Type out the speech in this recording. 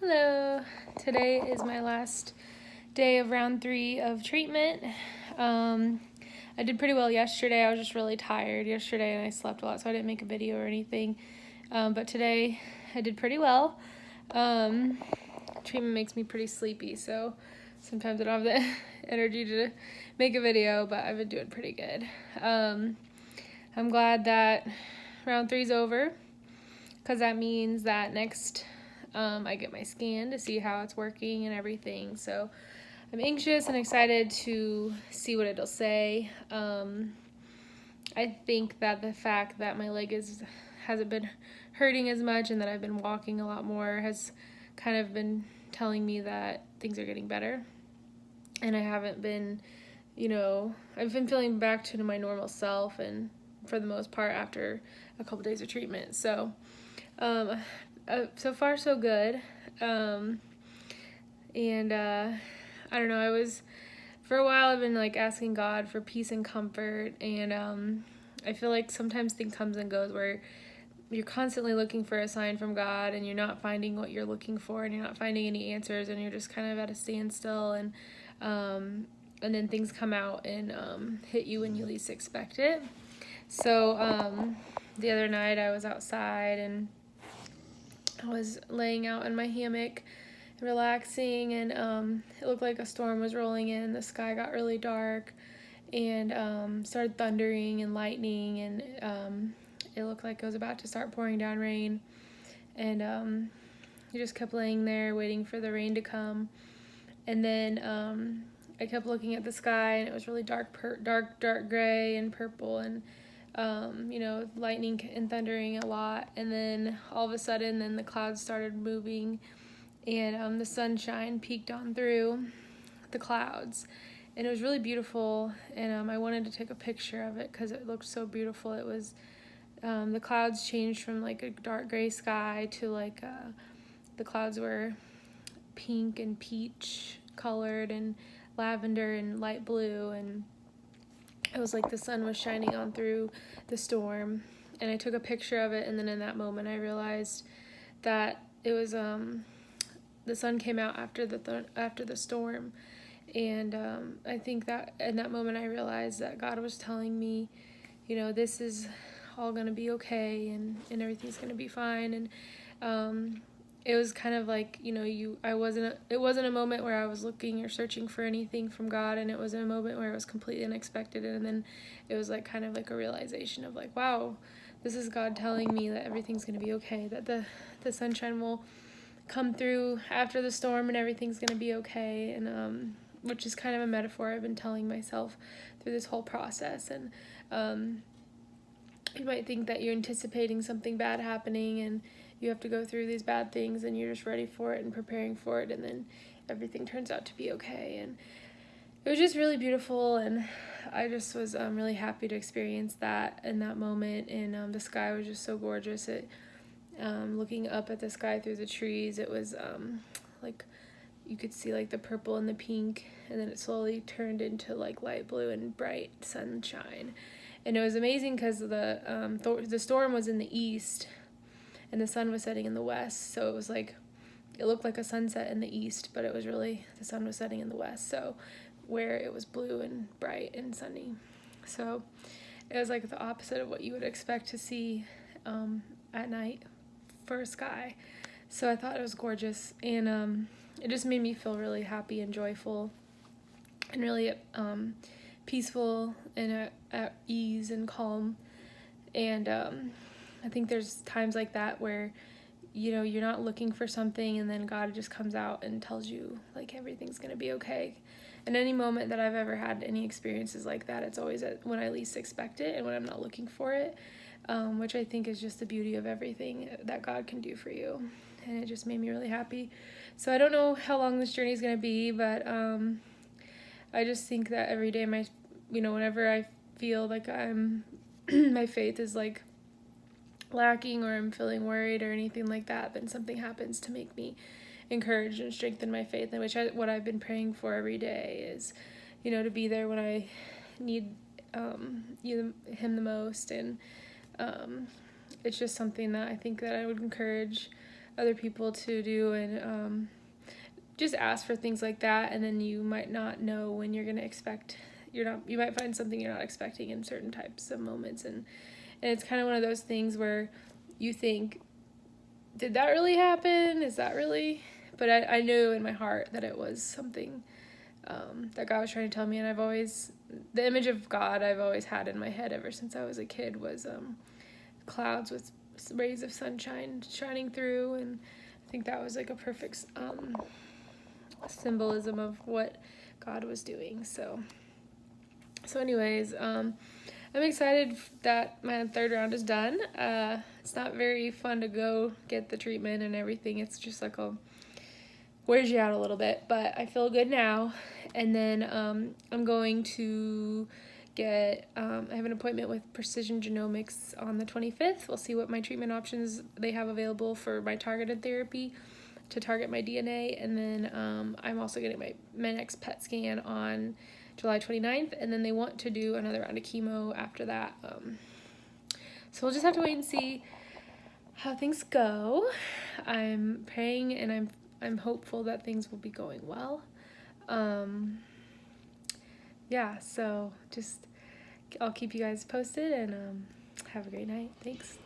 Hello. Today is my last day of round 3 of treatment. I did pretty well yesterday. I was just really tired yesterday and I slept a lot, so I didn't make a video or anything. But today I did pretty well. Treatment makes me pretty sleepy, so sometimes I don't have the energy to make a video, but I've been doing pretty good. I'm glad that round 3 is over, because that means that next I get my scan to see how it's working and everything. So I'm anxious and excited to see what it'll say. I think that the fact that my leg hasn't been hurting as much and that I've been walking a lot more has kind of been telling me that things are getting better. And I haven't been, I've been feeling back to my normal self, and for the most part after a couple days of treatment. So so far so good. I don't know, for a while I've been like asking God for peace and comfort, and I feel like sometimes things comes and goes where you're constantly looking for a sign from God and you're not finding what you're looking for, and you're not finding any answers, and you're just kind of at a standstill, and then things come out and hit you when you least expect it. So the other night I was outside and I was laying out in my hammock, relaxing, and it looked like a storm was rolling in. The sky got really dark and started thundering and lightning, and it looked like it was about to start pouring down rain. And I just kept laying there waiting for the rain to come. And then I kept looking at the sky, and it was really dark gray and purple, and lightning and thundering a lot. And then all of a sudden, then the clouds started moving, and the sunshine peeked on through the clouds, and it was really beautiful. And I wanted to take a picture of it because it looked so beautiful. It was the clouds changed from like a dark gray sky to like the clouds were pink and peach colored and lavender and light blue, and it was like the sun was shining on through the storm. And I took a picture of it, and then in that moment I realized that it was the sun came out after the storm. And I think that in that moment I realized that God was telling me, this is all going to be okay, and everything's going to be fine. And it was kind of like, it wasn't a moment where I was looking or searching for anything from God, and it was a moment where it was completely unexpected. And then it was like kind of like a realization of like, wow, this is God telling me that everything's going to be okay, that the sunshine will come through after the storm and everything's going to be okay. And which is kind of a metaphor I've been telling myself through this whole process. And you might think that you're anticipating something bad happening, and you have to go through these bad things, and you're just ready for it and preparing for it, and then everything turns out to be okay. And it was just really beautiful, and I just was really happy to experience that in that moment. And the sky was just so gorgeous. Looking up at the sky through the trees, it was like you could see like the purple and the pink, and then it slowly turned into like light blue and bright sunshine. And it was amazing because the storm was in the east and the sun was setting in the west, so it was like it looked like a sunset in the east, but it was really the sun was setting in the west, so where it was blue and bright and sunny. So it was like the opposite of what you would expect to see at night for a sky. So I thought it was gorgeous, and it just made me feel really happy and joyful and really peaceful and at ease and calm. And I think there's times like that where you're not looking for something, and then God just comes out and tells you like everything's gonna be okay. And any moment that I've ever had any experiences like that, it's always when I least expect it and when I'm not looking for it, which I think is just the beauty of everything that God can do for you. And it just made me really happy. So I don't know how long this journey is gonna be, but I just think that every day whenever I feel like I'm my faith is like lacking, or I'm feeling worried or anything like that, then something happens to make me encourage and strengthen my faith, and what I've been praying for every day is, to be there when I need him the most. And it's just something that I think that I would encourage other people to do, and just ask for things like that, and then you might not know when you're going to expect, you might find something you're not expecting in certain types of moments, and it's kind of one of those things where you think, did that really happen? Is that really? But I knew in my heart that it was something that God was trying to tell me, and the image of God I've always had in my head ever since I was a kid was clouds with rays of sunshine shining through, and I think that was like a perfect symbolism of what God was doing. So anyways, I'm excited that my third round is done. It's not very fun to go get the treatment and everything. It's just like wears you out a little bit, but I feel good now. And then I'm going to I have an appointment with Precision Genomics on the 25th. We'll see what my treatment options they have available for my targeted therapy to target my DNA. And then I'm also getting my next PET scan on July 29th. And then they want to do another round of chemo after that. So we'll just have to wait and see how things go. I'm praying and I'm hopeful that things will be going well. Yeah, so I'll keep you guys posted, and have a great night. Thanks.